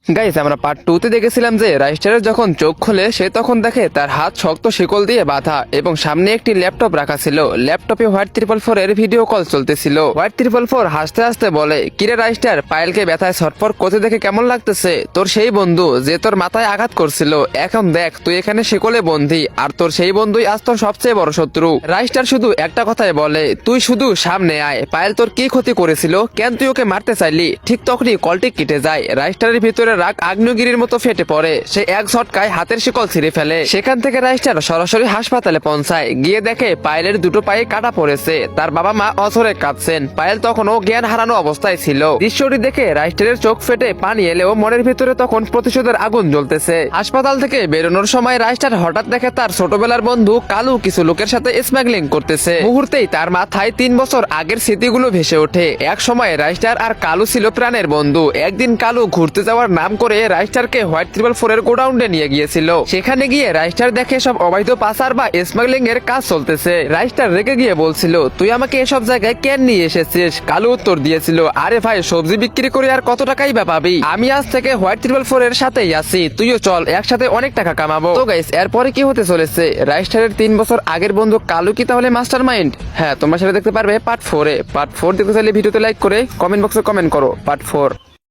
Guys, আমরা part 2 তে দেখেছিলাম যে রাইস্টারের যখন চোখ খোলে সে তখন দেখে তার হাত শক্ত শিকল দিয়ে বাঁধা এবং সামনে একটি ল্যাপটপ রাখা ছিল। ল্যাপটপে হোয়াইট 444 এর ভিডিও কল চলতেছিল। হোয়াইট 444 হাসতে হাসতে বলে, কিরে রাইস্টার, পায়েলকে ব্যথায় ছটফট করতে দেখে কেমন লাগতেছে? তোর সেই বন্ধু যে তোর মাথায় আঘাত করছিল, এখন দেখ তুই এখানে শিকলে বন্দী, আর তোর সেই বন্ধুই আজ তোর সবচেয়ে বড় শত্রু। রাইস্টার শুধু একটা কথাই বলে, তুই শুধু সামনে আয়। পায়েল তোর কি ক্ষতি করেছিল? কেন তুই ওকে মারতে চাইলি? ঠিক তখনই কলটি কেটে যায়। রাইস্টারের ভিতরে রাগ আগ্নেয়গিরির মতো ফেটে পড়ে। সে এক ঝটকায় হাতের শিকল ছিঁড়ে ফেলে। সেখান থেকে রাইস্টার সরাসরি হাসপাতালে পৌঁছায়। গিয়ে দেখে পায়েলের দুটো পায়ে কাটা পড়েছে। তার বাবা মা অঝরে কাঁদছেন। পায়েল তখনও জ্ঞান হারানো অবস্থায় ছিল। দৃশ্যটি দেখে রাইস্টারের চোখ ফেটে পানি এলেও মনের ভিতরে তখন প্রতিশোধের আগুন জ্বলতেছে। হাসপাতাল থেকে বেরোনোর সময় রাইস্টার হঠাৎ দেখে তার ছোটবেলার বন্ধু কালু কিছু লোকের সাথে স্মাগলিং করতেছে। মুহূর্তেই তার মাথায় 3 বছর আগের স্মৃতিগুলো ভেসে ওঠে। এক সময় রাইস্টার আর কালু ছিল প্রাণের বন্ধু। একদিন কালু ঘুরতে যাওয়ার নাম করে রাইস্টারকে হোয়াইট 444 এর গোডাউনে নিয়ে গিয়েছিল। সেখানে গিয়ে রাইস্টার দেখে সব অবৈধ পাচার বা স্মাগলিং এর কাজ চলতেছে। রাইস্টার রেগে গিয়ে বলছিল, তুই আমাকে এসব জায়গায় কেন নিয়ে এসেছিস? কালু উত্তর দিয়েছিল, আরে ভাই, সবজি বিক্রি করে আর কত টাকাই বা পাবি? আমি আজ থেকে হোয়াইট 444 এর সাথেই আছি, তুইও চল, একসাথে অনেক টাকা কামাবো। তো গাইস, এরপরে কি হতে চলেছে? রাইস্টারের 3 বছর আগের বন্ধু কালু কি তাহলে মাস্টার মাইন্ড? হ্যাঁ, তোমরা সেটা দেখতে পারবে পার্ট 4 এ। পার্ট 4 দেখতে চাইলে ভিডিওতে লাইক করে কমেন্ট বক্সে কমেন্ট করো পার্ট 4।